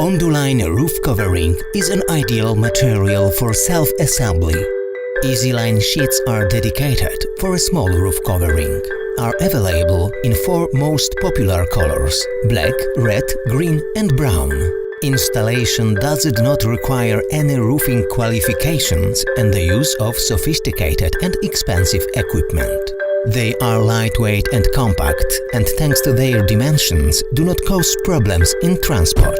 Onduline roof covering is an ideal material for self-assembly. Easyline sheets are dedicated for a small roof covering. Are available in 4 most popular colors: black, red, green and brown. Installation does not require any roofing qualifications and the use of sophisticated and expensive equipment. They are lightweight and compact, and thanks to their dimensions, do not cause problems in transport.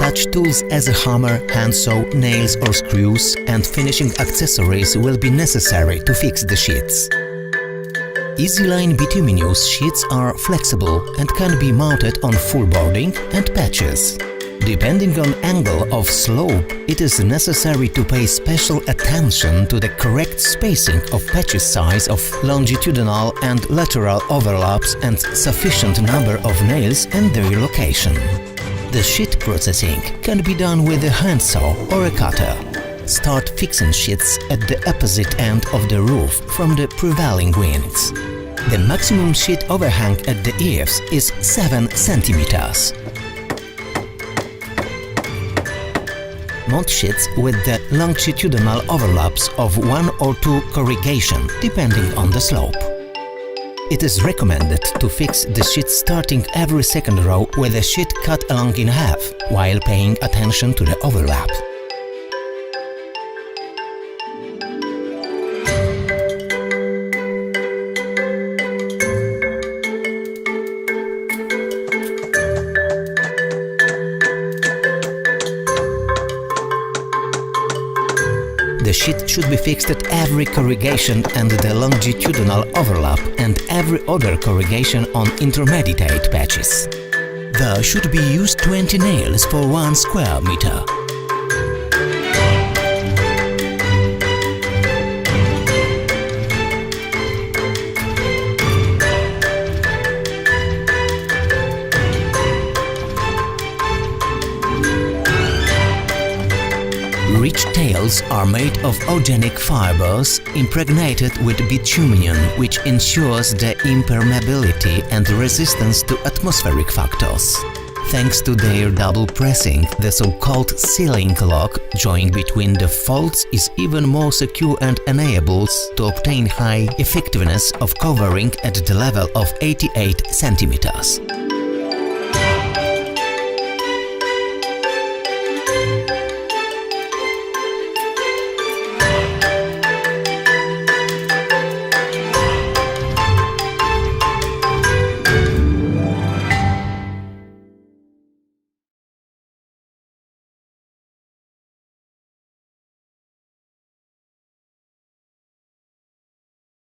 Such tools as a hammer, handsaw, nails or screws, and finishing accessories will be necessary to fix the sheets. Easyline bituminous sheets are flexible and can be mounted on full boarding and patches. Depending on angle of slope, it is necessary to pay special attention to the correct spacing of patches, size of longitudinal and lateral overlaps, and sufficient number of nails and their location. The sheet processing can be done with a handsaw or a cutter. Start fixing sheets at the opposite end of the roof from the prevailing winds. The maximum sheet overhang at the eaves is 7 cm. Mount sheets with the longitudinal overlaps of 1 or 2 corrugation, depending on the slope. It is recommended to fix the sheet starting every second row with a sheet cut along in half, while paying attention to the overlap. The sheet should be fixed at every corrugation and the longitudinal overlap, and every other corrugation on intermediate patches. There should be used 20 nails for 1 square meter. Ridge tails are made of organic fibers impregnated with bitumen, which ensures the impermeability and resistance to atmospheric factors. Thanks to their double pressing, the so-called sealing lock joint between the folds is even more secure and enables to obtain high effectiveness of covering at the level of 88 cm.